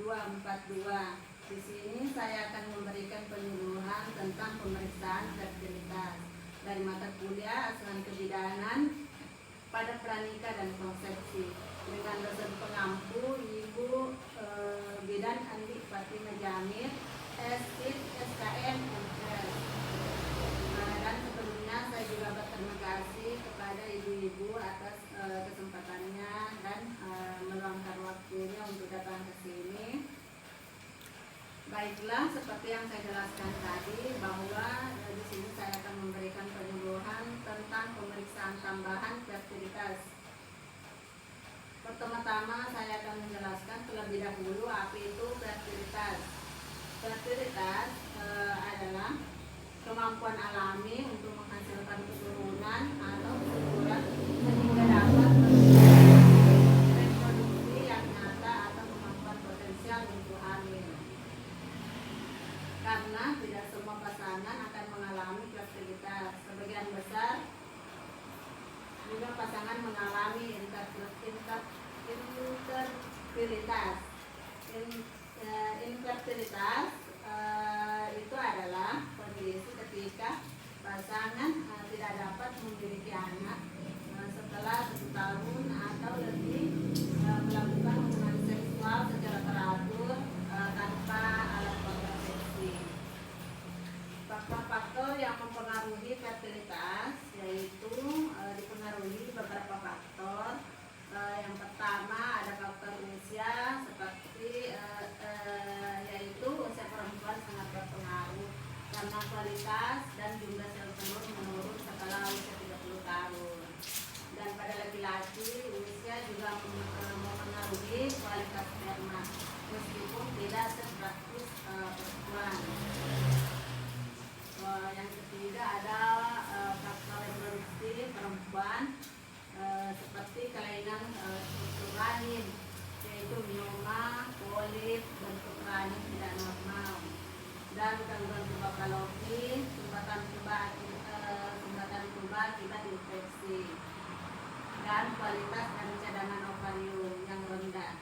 242. Di sini saya akan memberikan penyuluhan tentang pemeriksaan fertilitas dari mata kuliah asuhan kebidanan pada pranikah dan konsepsi dengan dosen pengampu Ibu Bidan Andi Fatima Jamil, SIP, SKM, MPS. Dan sebelumnya saya juga berterima kasih kepada ibu-ibu atas kesempatannya dan meluangkan waktunya untuk datang ke sini. Baiklah, seperti yang saya jelaskan tadi bahwa di sini saya akan memberikan penyuluhan tentang pemeriksaan tambahan fertilitas. Pertama-tama saya akan menjelaskan terlebih dahulu apa itu fertilitas. Fertilitas adalah kemampuan alami untuk menghasilkan keturunan atau keturunan sehingga dapat reproduksi yang nyata atau kemampuan potensial untuk hamil. Karena tidak semua pasangan akan mengalami fertilitas. Sebagian besar juga pasangan mengalami infertilitas. Infertilitas itu adalah kondisi ketika pasangan tidak dapat memiliki anak setelah 1 tahun atau lebih melakukan hubungan seksual secara teratur tanpa alat kontrasepsi. Faktor-faktor yang mempengaruhi fertilitas yaitu dipengaruhi beberapa faktor. Yang pertama ada faktor usia, seperti yaitu usia perempuan sangat berpengaruh karena kualitas dan jumlah sel telur menurun setelah usia 30 tahun. Dan pada laki-laki usia juga mempengaruhi kualitas sperma meskipun tidak se-100% perempuan. Yang ketiga ada faktor reproduksi perempuan seperti kelainan struktur rahim, yaitu mioma, polip, bentuk rahim tidak normal, dan gangguan tuberkulosis, sumbatan tuba akibat infeksi, dan kualitas dari cadangan ovarium yang rendah.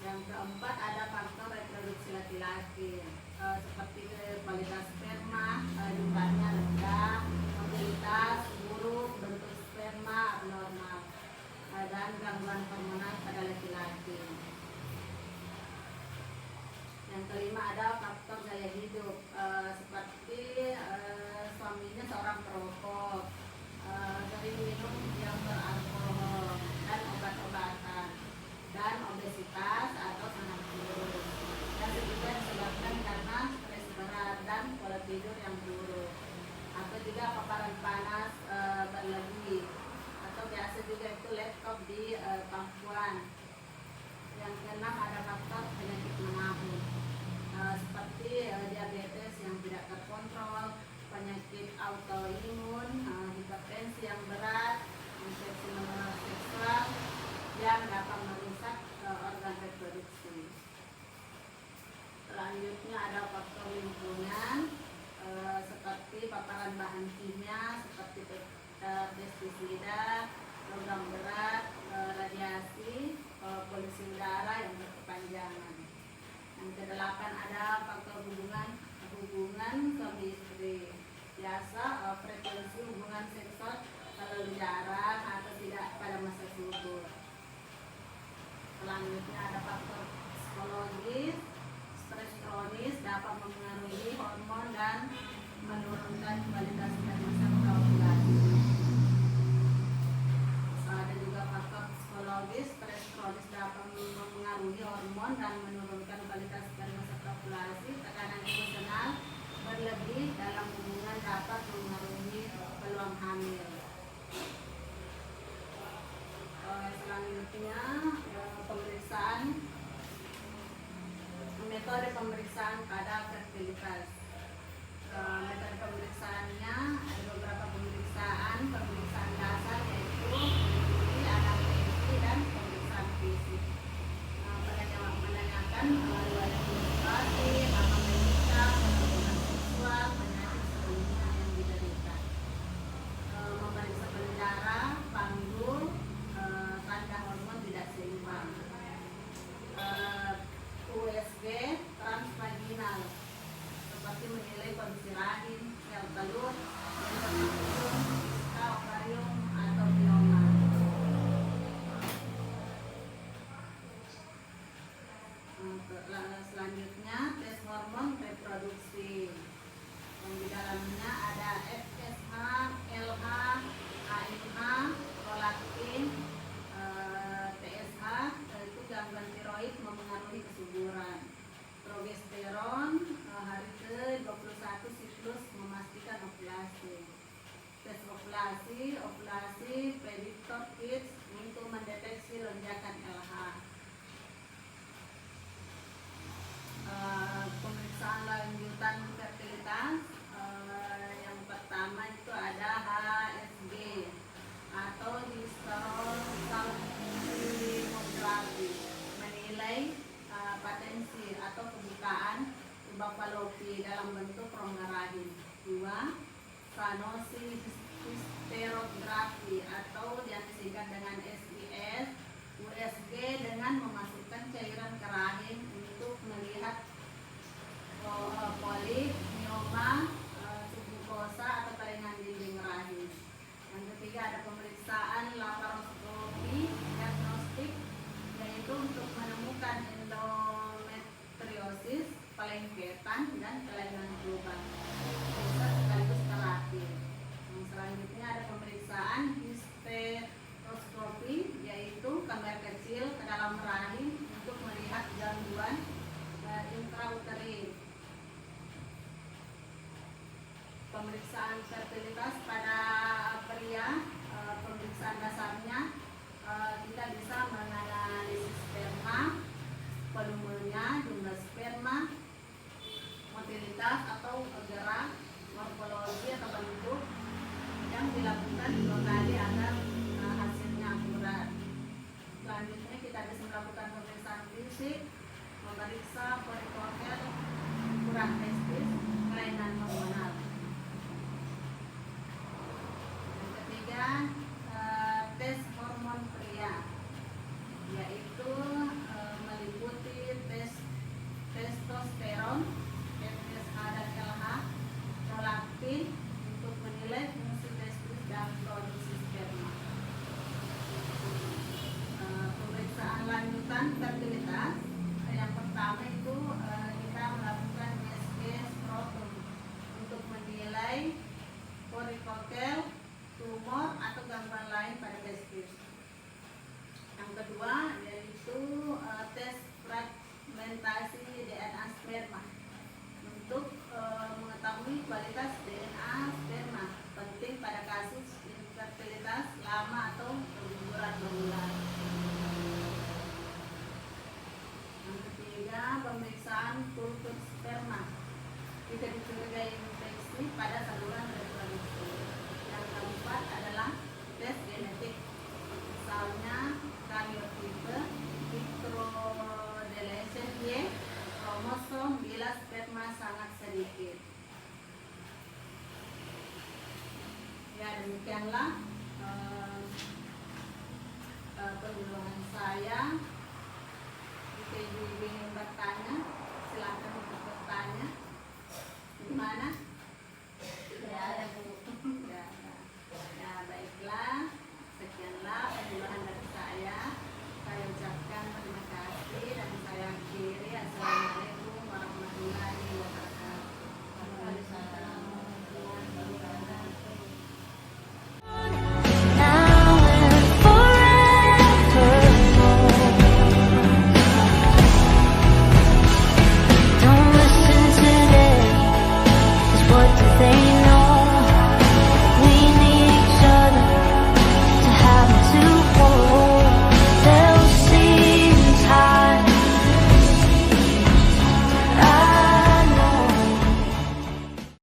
Yang keempat ada faktor reproduksi laki-laki, seperti kualitas sperma jumlahnya rendah, mobilitas buruk, bentuk sperma abnormal, dan gangguan hormonal pada laki-laki. Yang kelima ada faktor gaya hidup, seperti suaminya seorang perokok, sering minum yang beralkohol dan obat-obatan, dan obesitas atau sangat kurus, dan juga disebabkan karena stres berat dan pola tidur yang buruk, atau juga paparan panas berlebih, atau biasa juga itu laptop di pangkuan. Yang keenam ada faktor penyakit menahun, seperti diabetes yang tidak terkontrol, penyakit autoimun, hipertensi yang berat, infeksi menular seksual yang dapat merusak organ reproduksi. Selanjutnya ada faktor lingkungan, seperti paparan bahan kimia seperti pestisida, logam berat, radiasi, polusi udara yang berkepanjangan. Yang kedelapan ada faktor hubungan suami istri, biasa frekuensi hubungan seksual terlalu jarang atau tidak pada masa subur. Selanjutnya ada faktor psikologis, stres kronis dapat mempengaruhi hormon dan menurunkan kualitas sperma serta ovulasi. Ada juga faktor psikologis, stres kronis dapat mempengaruhi hormon dan menurunkan kualitas sperma serta ovulasi. Tekanan emosional berlebih dalam hubungan dapat mempengaruhi peluang hamil. Selanjutnya pemeriksaan, metode pemeriksaan pada fertilitas. Metode pemeriksaannya ada beberapa pemeriksaan dasar, yaitu anamnesi dan pemeriksaan fisik. Menanyakan riwayat menstruasi, lama menikah, hubungan seksual, penyakit sebelumnya yang diderita. Memeriksa darah, panggul, tanda hormon tidak seimbang. ada pemeriksaan laparoskopi diagnostik, yaitu untuk menemukan endometriosis, pelengketan, dan kelainan lubang. Bisa sekaligus terapi. Selanjutnya ada pemeriksaan histeroskopi, yaitu kamera kecil ke dalam rahim untuk melihat gangguan intrauterin. Pemeriksaan fertilitas pada pria, pemeriksaan dasarnya kita bisa menganalisis sperma, volumenya, jumlah sperma, motilitas atau gerak, morfologi atau bentuk yang dilakukan 2 kali agar hasilnya akurat. Selanjutnya kita bisa melakukan pemeriksaan fisik, memeriksa varikokel, ukuran testis, kelainan hormonal. Yang ketiga, tes hormon pria, yaitu meliputi tes testosteron, FSH dan LH, prolaktin untuk menilai fungsi testis dan produksi sperma. Pemeriksaan lanjutan fertilitas, yang pertama itu kita melakukan USG skrotum untuk menilai varikokel, tumor atau gangguan lain pada testis. Yang kedua yaitu tes fragmentasi DNA sperma untuk mengetahui kualitas DNA sperma, penting pada kasus infertilitas lama atau keguguran berulang. Yang ketiga, pemeriksaan kultur sperma jika dicurigai infeksi pada saluran reproduksi. Yang keempat adalah tes genetik, misalnya karyotipe, microdeletion Y, kromosom bila sperma sangat sedikit. Ya, demikianlah penjelasan saya. Jika ibu-ibu ingin bertanya, silakan untuk bertanya. Gimana? Tidak ada.